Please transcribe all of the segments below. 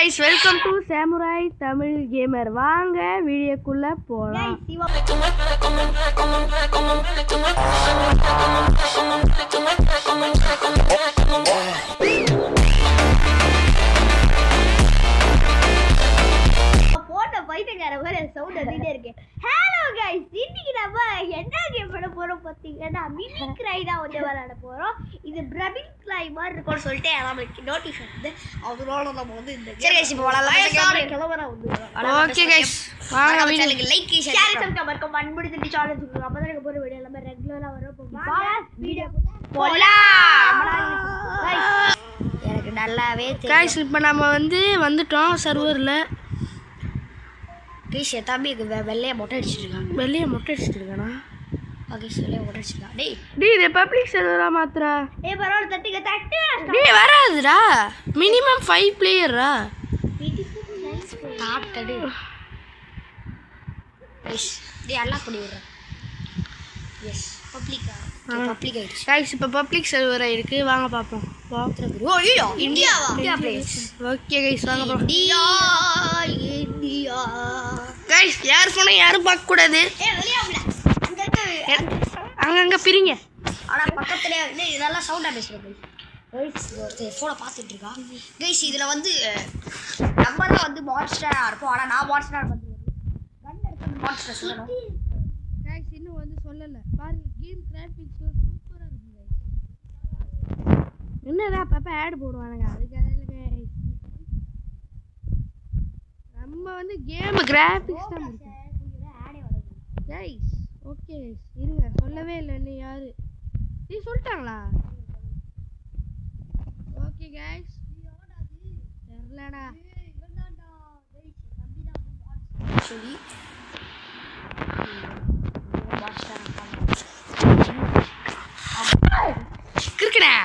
guys, welcome to Samurai Tamil Gamer. வாங்க வீடியோக்குள்ள போலாம். போட்ட பைத்தியக்கார மாதிரி சவுண்ட் வந்துட்டே இருக்கு. ஹலோ गाइस, இன்னைக்கு நம்ம என்ன கேம் பண்ண போறோம் பாத்தீங்கன்னா மினி கிரை தான் வந்து விளையாட போறோம். இது பிரபின் கிரை மாதிரி இருக்கும்னு சொல்லிட்டு நமக்கு நோட்டிஃபிகேஷன் வந்து அதனால நம்ம வந்து இந்த சரி गाइस இப்போ விளையாடலாம். கிளவரா வந்து ஓகே गाइस, வாங்க வீடியோக்கு லைக் ஷேர் சப்ஸ்கிரைப் கமெண்ட் பண்ணி சேனல் சுத்துங்க. அப்பதான் எனக்கு போற வீடியோ எல்லாமே ரெகுலரா வரும். வாங்க வீடியோக்குள்ள போலாம். எனக்கு நல்லாவே தெரியும் गाइस, இப்போ நாம வந்துட்டோம் சர்வர்ல. கைஸ் தம்பி வெள்ளைய மொட்டை அடிச்சிருக்காங்க. வெளிய மொட்டை அடிச்சிருக்கானா? ஓகே வெள்ளைய மொட்டை அடிச்சிருக்கான். டேய் இது பப்ளிக் சர்வரா மாத்ரா. பரவாயில்ல தட்டு. டேய் வராதுடா. மினிமம் 5 பிளேயரா. தாட்டடு. கைஸ் டேய் அன்லாக் பண்ணி விடுறேன். எஸ் பப்ளிக் ஆயிடுச்சு. गाइस இப்போ பப்ளிக் சர்வரா இருக்கு. வாங்க பாப்போம். ஓ ஐயோ இந்தியாவா? India players. ஓகே गाइस வாங்க போலாம். இந்தியா गाइस யார் போனே யாரும் பார்க்க கூடாது. வெளிய வாங்க. அங்க பிரிங்க. ஆனா பக்கத்துலயே இதெல்லாம் சவுண்டா பேசுறோம். கைஸ் ஒருத்தர் போனை பார்த்துட்டு இருக்கா. கைஸ் இதுல நம்ம தான் மான்ஸ்டரா இருப்போம். ஆனா நான் மான்ஸ்டரா இருப்பேன். கன் எடுத்து மான்ஸ்டர் சொல்லணும். गाइस இன்னும் சொல்லல. பாருங்க கேம் கிராபிக்ஸ் சூப்பரா இருக்கு गाइस. என்னடா பாப்பா ஆட் போடுவானுங்க. அதுக்காக இல்ல गाइस. நம்ம கேம் கிராபிக்ஸ் தான் ஆடே வருது. गाइस ஓகே இருங்க சொல்லவே இல்ல இன்னும் யாரு. நீ சொல்லிட்டாங்களா? ஓகே गाइस தெரியலடா. இவன்தான்டா கைஸ் தம்பி தான் மான்ஸ்டர் சொல்லி கிறுக்கடா.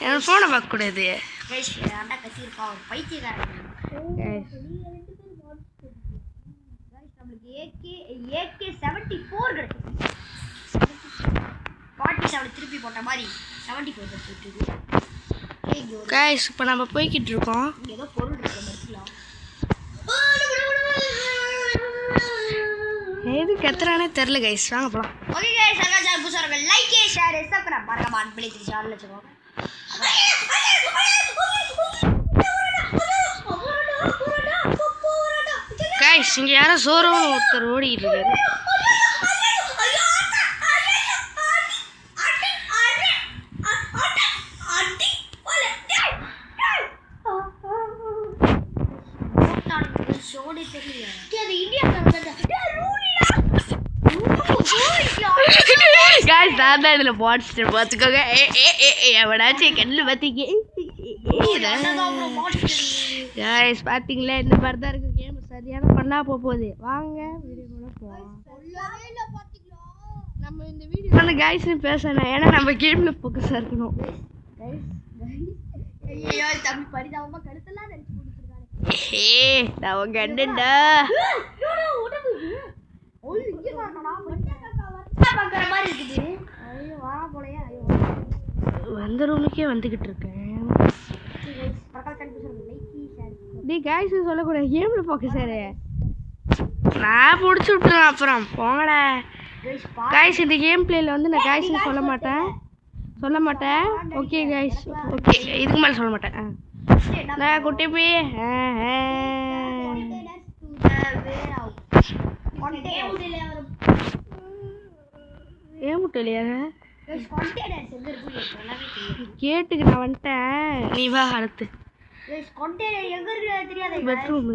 என் போனை பார்க்க கூடாது. கைஸ் அண்ணா கத்தி இருக்கா ஒரு பைத்தியக்காரன். गाइस நம்மளுக்கு AK74 கிடைக்கும். 47 திருப்பி போட்ட மாதிரி 74 கிடைச்சிருக்கு. गाइस இப்போ நம்ம போய்கிட்டு இருக்கோம். ஏதோ பொருள் இருக்கு எடுத்துக்கலாம். எது கத்துறானே தெரியல गाइस. வாங்க போலாம். ஓகே गाइस சேனல் புதுசாக லைக் ஷேர் சப்ஸ்கிரைப் பண்ணுங்க. ஆன் பண்ணி சேனல் வச்சுக்கோங்க. गाइस இங்க யாரோ சோரோன்னு ஒருத்தர் ஓடிட்டு இருக்காரு. गाइस நான் தான் இதுல மான்ஸ்டர் பாத்துக்கோங்க. எவனாச்சும் கண்ணு பாத்தீங்க. गाइस பாத்தீங்களா இந்த மாதிரி தான் இருக்கு கேம். சரியான பண்ணா போகுது. வாங்க வீடியோக்குள்ள போலாம். நம்ம இந்த வீடியோ गाइस பேசணும். ஏன்னா நம்ம கேம்ல ஃபோக்கஸா இருக்கணும். ஐயோ தம்பி பரிதாபமா கழுத்தெல்லாம் நெரிச்சு போட்டுருக்கானே. ஏய் நான் உங்க அண்ணன்டா. ஓய் இங்க வரணும்டா. மண்டக்கா வர்ற மாதிரி இருக்குது. ஐயோ வர போலையா. ஐயோ வந்த ரூமுக்கே வந்துகிட்டு இருக்கேன். டேய் गाइस சொல்லக்கூடாது. கேம்ல ஃபோக்கஸ் ஆரு. நான் புடிச்சு விட்டுறேன் அப்புறம் போங்கடா. गाइस இந்த கேம் பிளேல நான் गाइस சொல்ல மாட்டேன். ஓகே गाइस ஓகே இதுக்கு மேல சொல்ல மாட்டேன். நான் குட்டி போய் ஏமுட்டலையா கேட்டுக்கு நான் வந்துட்டேன். நீ வா அடுத்து பெட்ரூம்.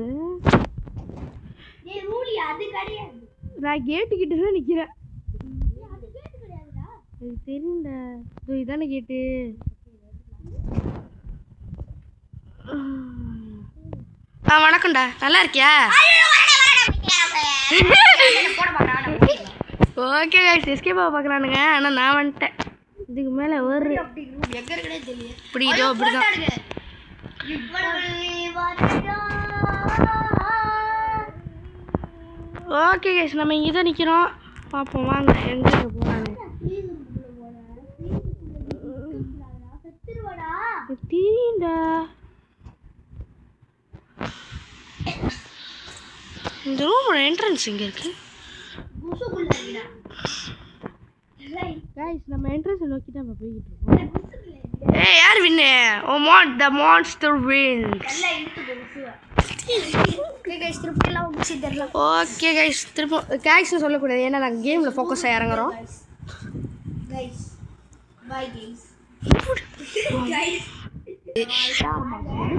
நான் கேட்டு கிட்ட தான் நிக்கிறேன். தெரியும்டா. இதானே கேட்டு. வணக்கம்டா. நல்லா இருக்கியா? ஓகே गाइस எஸ்கேப் ஆக பார்க்குறானுங்க. ஆனால் நான் வந்துட்டேன். இதுக்கு மேலே ஒரு இப்படி இதோ அப்படிதான். ஓகே गाइस நம்ம இங்கே தான் நிற்கிறோம். பார்ப்போம் வாங்க எங்கே போகிறாங்க. தீண்டா இந்த ரூமோட என்ட்ரன்ஸ் இங்கே இருக்கு. கைஸ் நம்ம என்ட்ரன்ஸ் நோக்கி தான் நம்ம போய்கிட்டு இருக்கோம். ஏய் யார் win? Oh the monster wins. Okay guys திரும்ப கைஸ்னு சொல்லக்கூடாது, ஏன்னா நாங்கள் கேமில் ஃபோக்கஸாக இறங்குறோம்.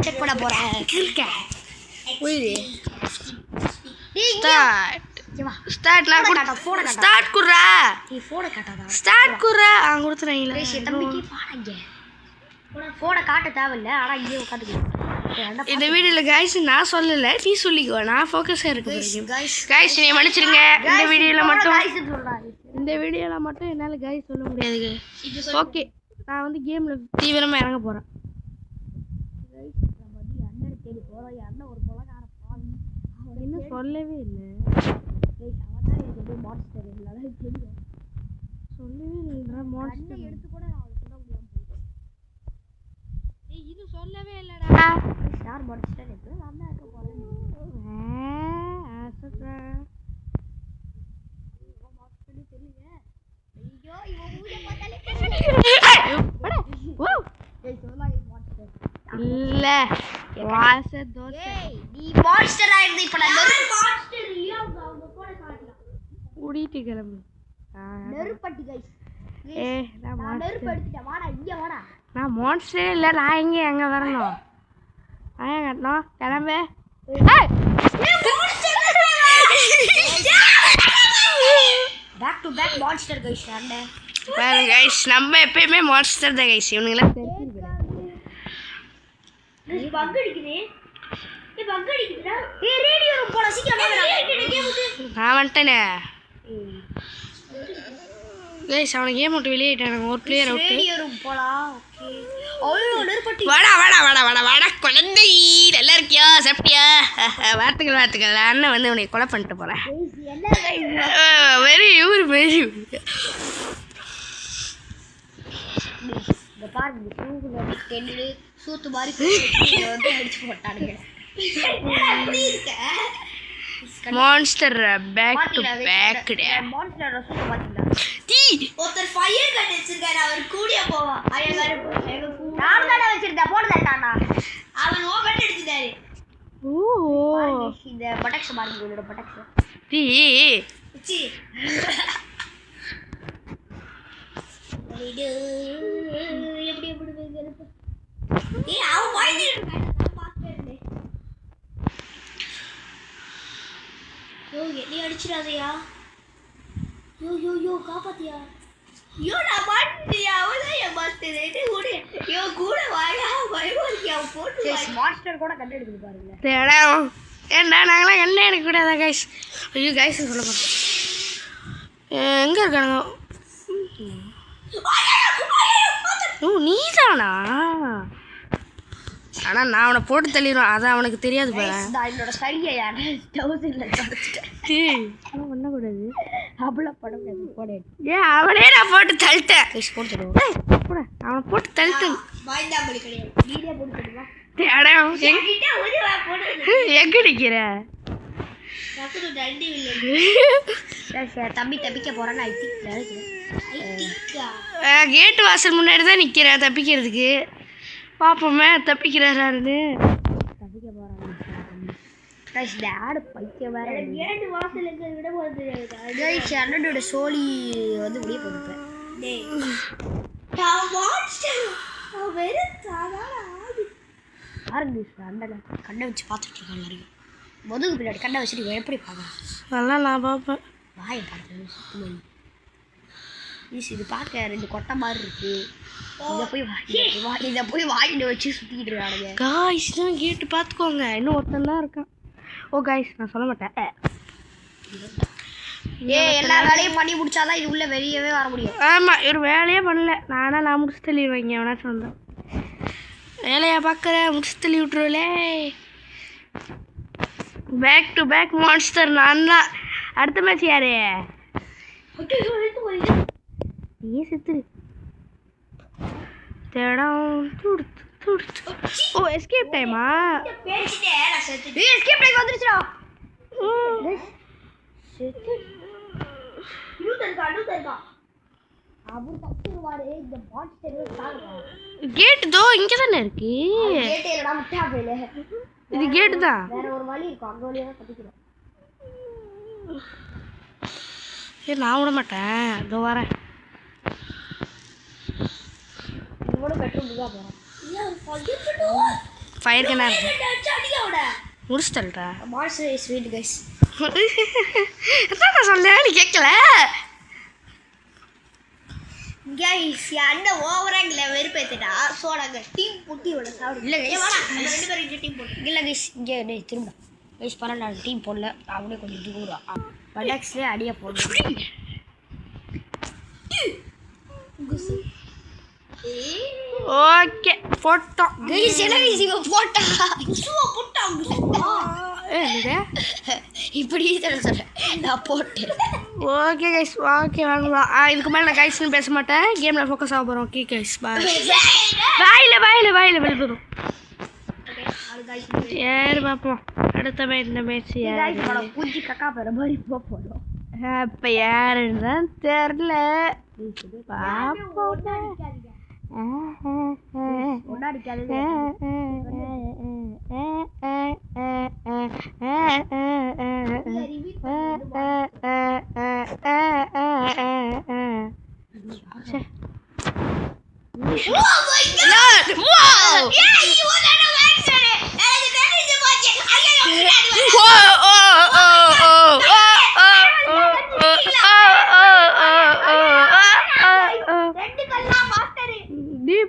செக் பண்ண போகிறேன். ஸ்டார்ட் ஸ்டார்ட் குர்ரா ஸ்டார்ட் குர்ரா அங்க கொடுத்துறீங்களா? ஃபோனை காட்ட தேவையில்ல, ஆனால் இங்கே காட்டுக்கு. இந்த வீடியோவில் கைஸ் நான் சொல்லலை, நீ சொல்லிக்கோ, நான் ஃபோக்கஸாக இருக்கு. கைஸ் நீ மன்னிச்சிருங்க, இந்த வீடியோவில் மட்டும் என்னால் கைஸ் சொல்ல முடியாது. ஓகே நான் வந்து கேமில் தீவிரமாக இறங்க போகிறேன். இன்னும் சொல்லவே இல்லை, சொல்லவே இல்லைன்றா மான்ஸ்டர் எடுத்து கூட சொல்ல முடியாம இது சொல்லவே இல்லடா. யார் மான்ஸ்டர் எடுத்து நான் தான் இருக்க போறேன். ஐயோ இவன் மூஞ்ச பார்த்தாலே இல்ல வாச தோசை. நீ மான்ஸ்டரா இருந்து இப்ப நான் மான்ஸ்டர் இல்ல, அவங்க கூட காட்டலாம். உடிட்டு கிளம்பு. நெருப்பட்டி கைஸ். நான் நெருப்பு எடுத்துட்டேன், வாடா இங்க வாடா. நான் மான்ஸ்டரே இல்ல, நான் எங்க வரணும்? நான் கட்டணும் கிளம்பு. Back to back monster guys. அண்ணே பாருங்க கைஸ், நம்ம எப்பயுமே மான்ஸ்டர் தான் கைஸ். இவனுங்களா தெரிஞ்சிருக்கேன். நீ பக் அடிக்குதே. நீ பக் அடிக்குதுடா. ஏய் ரேடியோ ரூம் போடா சீக்கிரம் வாடா. நான் வந்துட்டேனே கைஸ். அவன கேம் விட்டு வெளியேட்டானுங்க, ஒரு பிளேயர் அவுட். ரேடியோ ரூம் போலாம். ஓகே ஐயோ நெருப்பட்டி. வாடா குழந்தை, நல்லா இருக்கியா? சாப்பிட்டியா? வாழ்த்துக்கள். அண்ணன் வந்து உன்னை கொலை பண்ணிட்டு போறேன். வெரி இந்த பாருங்க சூகுல டென்னு சூத்து மாதிரி வந்து அடிச்சு போட்டானுங்க. மான்ஸ்டர் பேக் டு பேக் டே. மான்ஸ்டர் சூத்து பாத்தீங்களா? ஒருத்தர் ஃபயர் கட் வச்சிருக்காரு, அவர் கூடிய போவா. ஐயங்கார நான் தான் வச்சிருந்தேன், போடுதாட்டானா அவன் ஓபன் எடுத்துட்டாரு. இந்த பட்டக்ஸ் பாருங்க, உங்களோட பட்டக்ஸ் சி எப்படி பேசுறது? ஏய் அவன் வாங்கி இருக்கான், நான் பாக்கறேன். நீ அடிச்சிராதயா. யோ காப்பாத்தியா. நான் மாட்டியா, அவதான் என் மாஸ்டர். கூட வாயா பயமா போட்டு மாஸ்டர் கூட கண்டு எடுக்குது பாருங்க. ஏன்டா நாங்களாம் என்ன எடுக்கக்கூடாதா கைஸ்? ஐயோ கைஸ் சொல்ல மாட்டேன். எங்கே இருக்கானுங்க? நீதானா? ஆனால் நான் அவனை போட்டு தள்ளிடுவேன், அதான் அவனுக்கு தெரியாது பாரு. என்னோட சரியை பண்ணக்கூடாது, அவ்வளோ படம் போட. ஏன் அவனே நான் போட்டு தள்ளிட்டேன். அவனை போட்டு தள்ளிட்டேன். எங்க நிக்கிற? தம்பி தப்பிக்க போறேன். கேட்டு வாசல் முன்னாடி தான் நிக்கிறேன் தப்பிக்கிறதுக்கு. பாப்போமே தப்பிக்கிறாருன்னு. தப்பிக்க போறான். பைக்க வேற கேட்டு வாசலுக்கு விட போகுது. அண்ணனோட சோழி வந்து வெளியே போட்டுப்பேன். அண்ணனை கண்ணை வச்சு பார்த்துட்டு இருக்கான் எல்லாரையும். முதுகு பின்னாடி கண்ணை வச்சுட்டு எப்படி பார்க்கலாம்? அதெல்லாம் நான் பார்ப்பேன். வாயை பார்த்து சுத்தமாக இது பார்க்க 2 கொட்டை மாதிரி இருக்கு. இதை போய் வாயில வச்சு சுற்றிக்கிட்டு இருக்கானுங்க. காய்ஸ் தான் கேட்டு பார்த்துக்கோங்க, இன்னும் ஒருத்தன் தான் இருக்கான். ஓ காய்ஸ் நான் சொல்ல மாட்டேன். எல்லா வேலையும் பண்ணி முடிச்சாதான் இது உள்ள வெளியவே வர முடியும். ஆமாம், இவர் வேலையே பண்ணல. நான் முடிச்சு தள்ளிடுவேங்க. எவனா சொன்னேன் வேலையா பார்க்குற, முடிச்சு தள்ளி விட்டுருவலே. பேக் டு பேக் மான்ஸ்டர் நான் தான். அடுத்த மேட்ச் யாரு? நீ செத்து தேடம் துடுத்து. ஓ எஸ்கேப் டைமா? எஸ்கேப் டைம் வந்துருச்சுடா. அவர் தப்பிடுவாரு இந்த மான்ஸ்டர் சாகுறாரு. கேட் தோ இங்க தானே இருக்கு. கேட் இல்லடா முட்டா போயில. இது கேட் தான். வேற ஒரு வழி இருக்கு, அங்க வழியா தான் தப்பிக்கிறோம். சரி நான் விட மாட்டேன், இதோ வரேன். இவனோட பெட்ரோல் தான் போறான். ஃபயர் கேனா முடிச்சு தள்ளுறா. Monster is sweet guys. அதான் நான் சொன்னேன், நீ கேட்கல. கைஸ் அண்ணன் ஓவராங்கல வெறுப்பேத்திட்டா. சோ நாங்க டீம் போட்டு இவள சாப்பிடு. இல்ல கைஸ் வாடா, நம்ம ரெண்டு பேரும் இங்க டீம் போட்டு. இல்ல கைஸ் இங்க டேய் திரும்ப. கைஸ் பரவாயில்ல, நான் டீம் போடல. அப்படியே கொஞ்சம் தூரம் படாக்ஸ்ல அடிய போடு. ஓகே போட்டோம். கைஸ் என்ன கைஸ் இவ போட்டா. சுவா போட்டாங்க. என்னது இப்படி சொல்றேன் நான் போட்டேன். ஓகே கைஸ், ஓகே வாங்கலாம். இதுக்கு மேலே நான் கைஸ்னு பேச மாட்டேன், கேமில் ஃபோக்கஸ் ஆக போகிறோம். Okay guys bye. பாயில் வெளிப்படும். சரி பார்ப்போம் அடுத்த இந்த மேட்ச் யார் பூச்சி கக்கா பெற மாதிரி போகிறோம். இப்போ யாருன்னு தான் தெரில. பார்ப்போம்.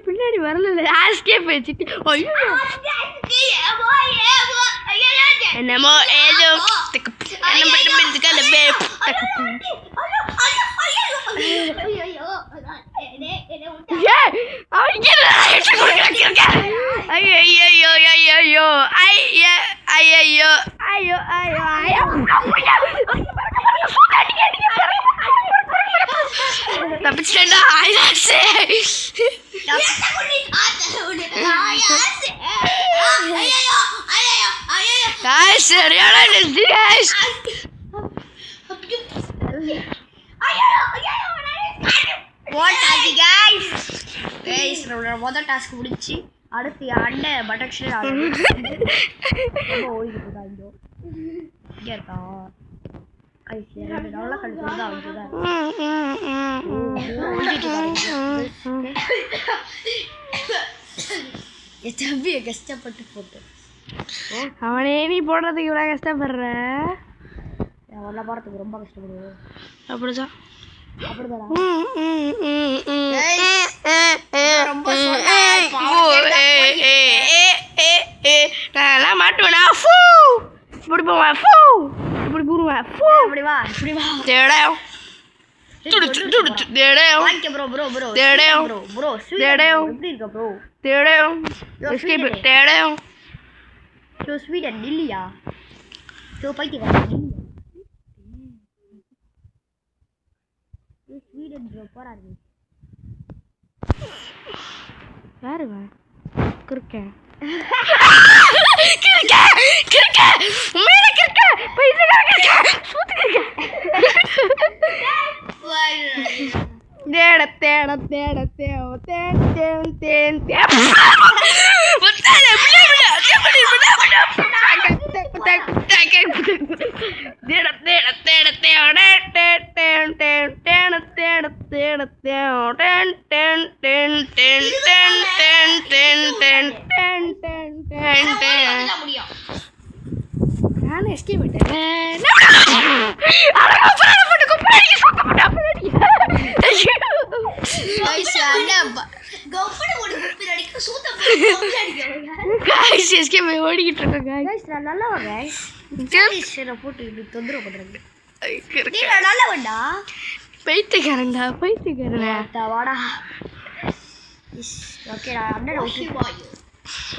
பின்னாடி வரல, ஆஸ்கே பேச்சுட்டு என்னமோ ஏதோ தப்பிச்சிட்டா. சரியான முதல் டாஸ்க் முடிச்சு அடுத்து அண்ணன் பட்டக்ஷன் ஓடிக்கிட்டு இருக்கா. இங்க இருக்கா நல்லா தம்பியை கஷ்டப்பட்டு போட்டு அவனே நீ போடுறதுக்கு இவ்வளோ கஷ்டப்படுற. அவனை போகிறதுக்கு ரொம்ப கஷ்டப்படுவோம். அப்படிதான் நான் மாட்டுவேனா இப்படி போவேன், இப்படி போடுவேன், இப்படி வா தேடம் துடிச்சு தேடம் ப்ரோ ப்ரோ ப்ரோ தேடம் ப்ரோ ப்ரோ தேடம் எப்படி இருக்க ப்ரோ தேடம் எஸ்கேப் தேடம் ஸோ ஸ்வீடன் இல்லையா? ஸோ பைத்தியக்காரன் ஸ்வீடன் ப்ரோ போறாரு. யாருங்க கிறுக்கேன் ஓடிக்கிட்டு இருக்கேன். போட்டு தொந்தரவு பண்றாங்க. நல்லவன்டா பைத்தியக்காரன்டா பைத்தியக்காரன் வாடா. ஓகேடா அண்ணன்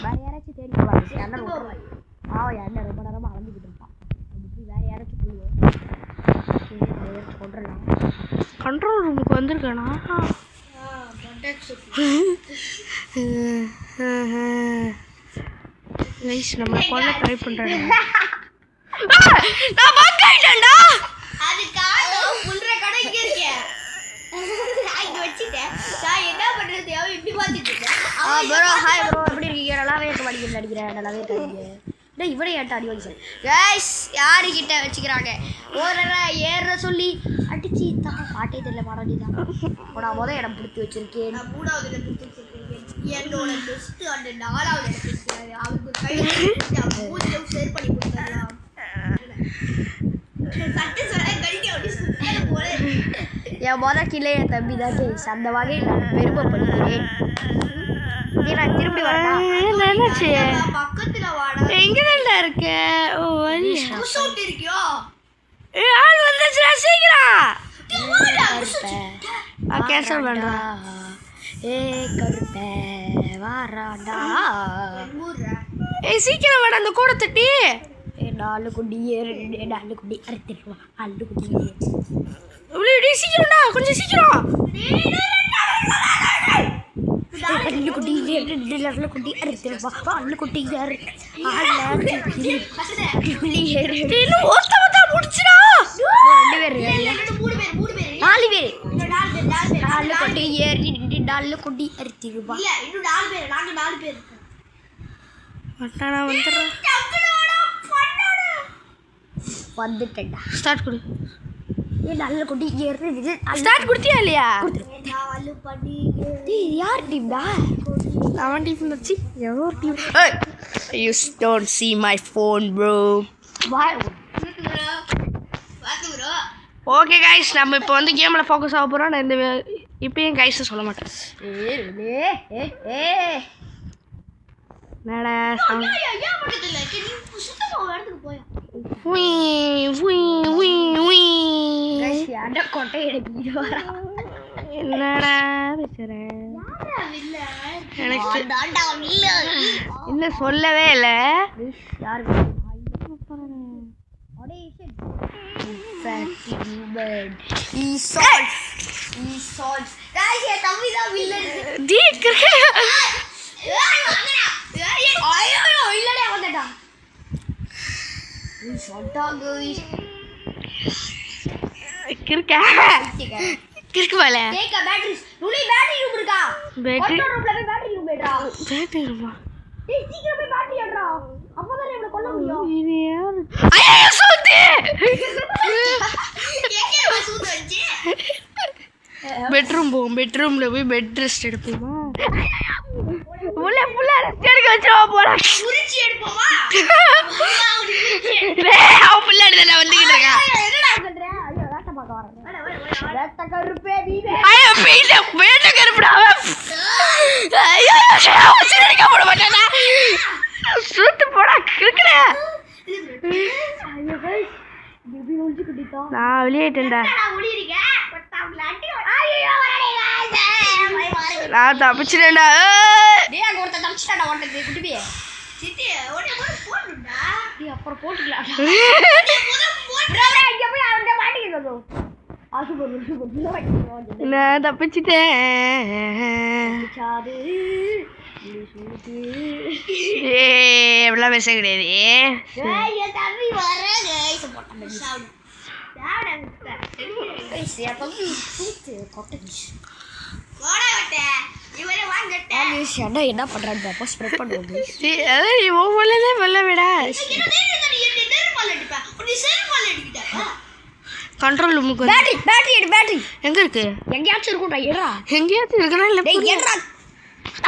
வேற யாராச்சும் தேடி போவாங்க. அண்ணன் அண்ணன் ரொம்ப நேரமா அலைஞ்சிக்கிட்டு இருப்பான். வேற யாராச்சும் சொல்லுவோம். கண்ட்ரோல் ரூமுக்கு வந்திருக்கானா? நம்ம கொல்ல ட்ரை பண்ணுறாங்க. நான் பக் ஆயிட்டேன்டா. அது காணோம் புல்ற கடை இங்க இருக்கே. நான் இங்க வச்சிட்டேன். நான் என்ன பண்றது அவன் இப்படி பாத்துட்டு இருக்கேன். ப்ரோ ஹாய் ப்ரோ எப்படி இருக்கீங்க? நல்லாவே இருக்க மாட்டீங்கன்னு நினைக்கிறேன். நல்லாவே இருக்கீங்க. டேய் இவரே ஏன்டா அடி வாங்கி கைஸ் யாரு கிட்ட வச்சுக்கிறாங்க ஓரற ஏற சொல்லி அடிச்சி தான் பாட்டே தெரியல பாடடி தான் நான் முதல் இடம் பிடிச்சி வச்சிருக்கேன். நான் மூணாவது இடத்துல வச்சிருக்கேன். என்னோட பெஸ்ட் அந்த நாலாவது இடத்துல அவருக்கு கை மூஞ்சில ஷேர் பண்ணி கொடுத்தலாம். சட்டை சொல்ல கடிக்க அப்படி சுத்தல போல. என் முதல் கிளே என் தம்பி தான் கைஸ். அந்த வகையில் நான் பெருமைப்படுகிறேன். நான் திரும்பி வரேன். என்னாச்சு? பக்கத்துல வாடா. எங்கடா இருக்க? ஓ வரி. புஷ் அவுட் இருக்கியோ? ஆள் வந்துச்சுடா சீக்கிரம். கருப்பே கேன்சல் பண்றேன். ஏ கருப்பே வாராடா. சீக்கிரம் வாடா அந்த கூட தட்டி. நாலு குடி நாலு குடி அறுத்துருவா நாலு குடி சீக்கிரம்டா கொஞ்சம் சீக்கிரம். நாலு குடி நாலு குடி அறுத்துருவா நாலு குடி இன்னும் ஒருத்தவத்தா முடிச்சுடா. ரெண்டு பேர் மூணு பேர் நாலு பேர் நாலு குடி ஏறி நாலு குடி அறுத்துருவா. இல்ல இன்னும் நாலு பேர். நாங்க நாலு பேர் இருக்கோம். வட்டானா வந்துடுறேன். வந்துட்டேன்டா. ஸ்டார்ட் கொடு. ஏ நல்ல குடி ஏறி ஸ்டார்ட் கொடுத்தியா இல்லையா? நாலு படி யார் டீம்டா? அவன் டீம் வச்சு ஏதோ ஒரு team. You don't see my phone bro. பாத்து ப்ரோ. ஓகே கைஸ் நம்ம இப்போ வந்து கேமில் ஃபோக்கஸ் ஆக போகிறோம். நான் இந்த இப்பயும் கைஸை சொல்ல மாட்டேன். என்னடா ஏன் பக்கத்துல இருக்க? நீ சுத்தமா ஒரு இடத்துக்கு போயா? கொட்டை எடுக்கிட்டு வரா. என்னடா பேசுகிறேன்? யாரா வில்ல? எனக்கு டாண்டா வில்ல. இன்னும் சொல்லவே இல்லை. யாரு गाइस ये तभी தான் வில்லன். டீக் ஏய் வாங்கடா. ஏய் ஐயோ இல்லடா வந்துடா. சொட்டா गाइस கிறுக்கா கிறுக்கு மேல கேக்க பேட்டரி நுனி பேட்டரி ரூம் இருக்கா? பேட்டரி கண்ட்ரோல் ரூம்ல போய் பேட்டரி ரூம் ஏட்றா. பேட்டரி ரூமா? டேய் சீக்கிரம் போய் பேட்டரி ஏட்றா. அப்பதான் இவனை கொல்ல முடியும். இது யாரு? ஐயோ சூத்தி. கேக்கே சூது வச்சு. பெட்ரூம் போவோம். பெட்ரூம்ல போய் பெட் ரெஸ்ட் எடுப்போமா? உள்ள ஃபுல்லா ரெஸ்ட் எடுக்க வச்சுவா போறா. குறிச்சி எடுப்போமா? அவன் புள்ள எடுத்து வந்துகிட்டு இருக்கா. என்னடா பண்ற? ஐயோ வேட்ட பார்க்க வரேன். வர வேட்ட கருப்பே வீவே. ஐயோ பேட்ட பேட்ட கருப்புடா. ஐயோ அவன் சிரிக்க போட மாட்டானா? சூத்து போடா கிறுக்குடா. ஐயோ गाइस பேபி ஒளிஞ்சு கிட்டிட்டா. நான் வெளியேட்டேன்டா. நான் ஓடிறீங்க. பட்டாம்ல அடி. ஐயோ வரடே गाइस. பை மாறு. நான் தப்பிச்சிட்டேன்டா. டேய் அங்க ஒருத்த தப்பிச்சிட்டாடா ஓட்டது குட்டிபே. சித்தி ஓடி போடுடா. டேய் அப்புறம் போட்டுக்கலாம். ப்ரோ இங்க போய் அவன்ட மாட்டிக்கிறதோ. ஆசு நான் தப்பிச்சிட்டேன். சாது எவ்வளோ பேச கிடையாது. ஏய் என் தம்பி வர गाइस போட்டா சவுண்ட். गाइस யா தம்பி சூத்து கொட்டச்சு. ஓட விட்ட. இவரே வாங்கட்ட. गाइस அண்ணா என்ன பண்றான்னு பாப்போம் ஸ்ப்ரெட் பண்ணுவோம் गाइस. அதான் நீ ஒவ்வொருலே வெள்ள விடா. என்ன நேர்மால் அடிப்பா. நீ செல்மால் அடிக்கிட்ட. கண்ட்ரோல் ரூமுக்கு பேட்டரி எடு பேட்டரி. எங்க இருக்கு? எங்கயாச்சும் இருக்கும்டா எடுடா. எங்கேயாச்சும் இருக்கா இல்லை? டேய் எடுடா.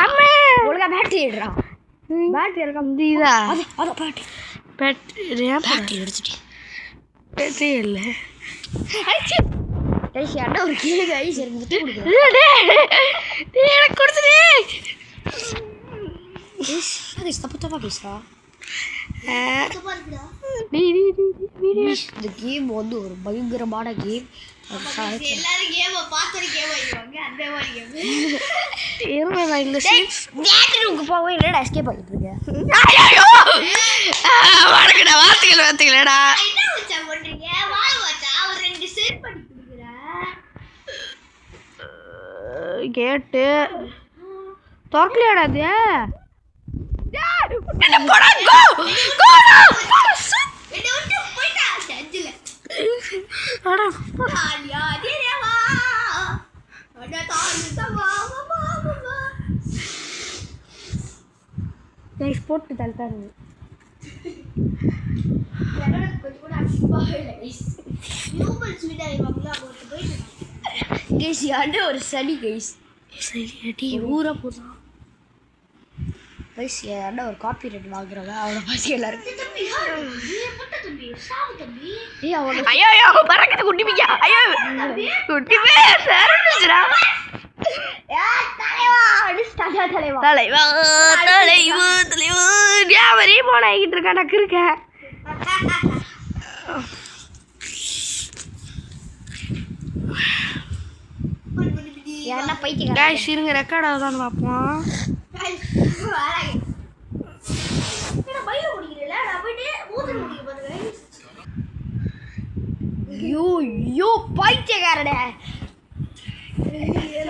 அம்மா ஒழுங்கா பேட்டரி எடுடா. பேட்டரி எடுக்க இதா அத பேட்டரி. பேட்டரி எடுத்துட்டேன். பேட்டரி இல்லை. गाइस அண்ணா ஒரு கீழ गाइस எடுத்து கொடுங்க. எனக்கு கொடுத்துடு. गाइस தப்பு பேசுறா. சும்மா இருக்குடா. இந்த கேம் வந்து ஒரு பயங்கரமான கேம். எல்லாரும் கேம் பாத்துட்டு கேம் ஆயிடுவாங்க. அந்த மாதிரி கேம். இந்த பேட்டரி ரூமுக்கு போவோம். என்னடா எஸ்கேப் ஆகிட்டு இருக்க? வணக்கடா. வாத்துக்கலடா. என்ன வச்சா பண்றீங்க? வாழ வச்சா ஒரு 2 செட் பண்ணி கொடுக்குறேன். கேட்டு திறக்கலையாடா அது? என்ன விட்டு தள்ளிட்டானுங்க. கைஸ் யாரு ஒரு சளி கைஸ். சரி அடி ஊரா போதும். கைஸ் யாரா ஒரு காப்பி ரைட் வாங்குறாங்க அவளை பார்த்து எல்லாரும் ஏய் அவளை ஐயோ ஐயோ பறக்குது குட்டி பிக்கா. ஐயோ குட்டி பே சரண்டுச்சுடா. தலைவா தலைவா தலைவா யாவரே போன ஆகிட்டு இருக்கா நக்கு இருக்க. யாரா பைத்தியக்கார கைஸ் இருங்க ரெக்கார்ட் ஆகுதான்னு பார்ப்போம். யோ யோ பைத்தியக்காரடே.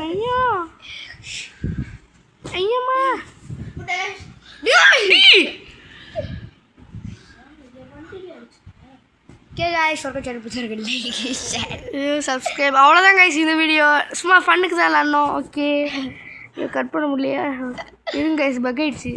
ஐயோ ஐயம்மா ஓகே गाइस ஒரு சேனல் புடிச்சிருக்கு லைக் ஷேர் சப்ஸ்கிரைப். அவ்வளோதான் கைஸ் இந்த வீடியோ. சும்மா ஃபன்னுக்கு தான் விளாட்னோம். ஓகே கட் பண்ண முடியலையா? இருங்க கைஸ் பக் ஆயிடுச்சு.